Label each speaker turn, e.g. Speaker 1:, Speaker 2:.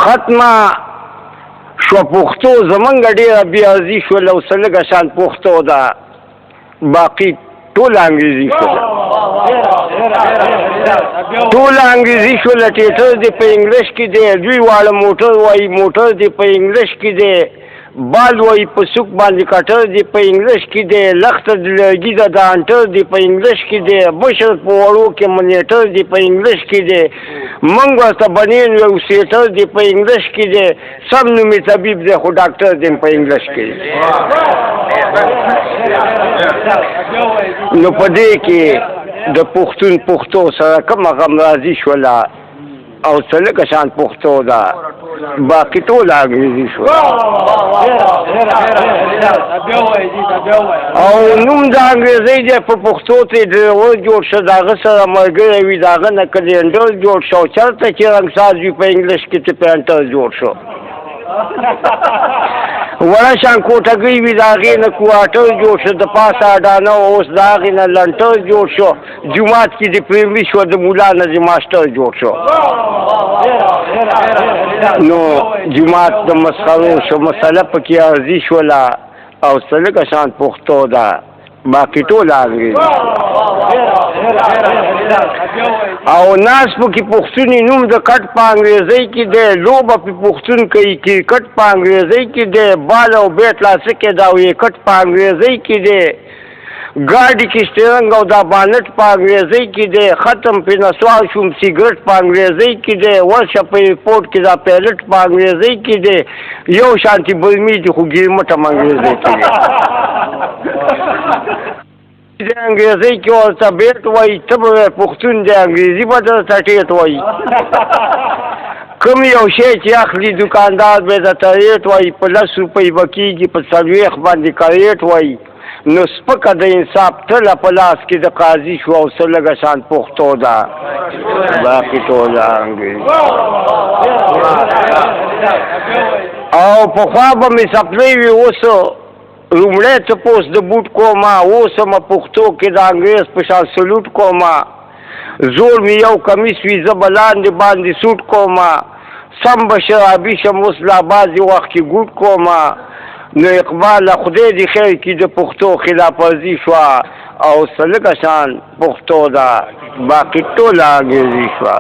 Speaker 1: ختمه شو پښتو زمونږ ډېره بېارزي شوله اوس لږه شان پښتو ده باقي ټوله انګریزي شوله ټوله انګریزي شوله ټیټر دې په انګلیش کې دی دوی واړه موټر وایي موټر دې په انګلیش کې دی بال وایي په سوک باندې کټر دې په انګلیش کې دی لخته د لرګي ده د انټر دې په انګلیش کې دی مشر په وړو کې منیټر دې په انګلیش کې دی موږ ورته بنین یو سیټر دې په انګلیش کې دی سم نومې طبیب دی خو ډاکټر دې په انګلیش کې دی نو په دې کې د پښتون پښتو سره کومه غمرازي شوله او څه لږه شان پښتو ده باقي ټوله انګریزي شوله او نوم د انګریزۍ دی په پښتو ترې ډریور جوړ شه د هغه سره ملګری وي د هغه نه کلینډر جوړ شه او چېرته چې رنګساز وي په انګلیش کې چې پینټر جوړ شو وړه شان کوټګۍ وي د هغې نه کوارټر جوړ شو د پاسه اډانه اوس د هغې نه لنټر جوړ شو جومات کې دې پرېولي شو د ملا نه دې ماسټر جوړ شو نو جومات د مسخرو شو مسله پکې ارزي شوله او څه لږه شان پښتو ده باقي ټوله انګریزي او ناس پکې پښتون نوم د کټ په انګریزۍ کې دی لوبه پې پښتون کوي کرکټ په انګریزۍ کې دی بال او بیټ لاسه کې دا ویکټ په انګریزۍ کې دی ګاډي کې سټیرنګ او دا بانټ په انګریزۍ کې دی ختم پې نسوار شوم سیګرټ په انګریزۍ کې دی ورشه په ایرپورټ کې دا پیلټ په انګریزۍ کې دی یو شانتي برمي دي خو ګیرمټ هم انګریزۍ کې دی د انګریزۍ کې ورته بیټ وایي ته به پښتون دی انګریزي به درته ټیټ وایي کوم یو شی چې اخلي دوکاندار به درته ریټ وایي په 10 روپۍ به کېږي په 40 باندې کریټ وایي نو سپکه د انصاف تله په لاس کې د قاضي شو او څه لږه شان پښتو ده باقي ټوله انګریزي او پخوا به مې سپلی وي اوس لومړی تپوس د بوټ کومه اوس هم پښتو کې د انګریز په شان سلوټ کومه زور مې یو کمیس وي زه به لاندې باندې سوټ کومه سم به شرابي شم اوس لا بعضې وخت کې ګوټ کومه نو اقباله خدای دې خیر کړي د پښتو خلاف ورزي شوه او څه لږه شان پښتو ده باقي ټوله انګریزي شوه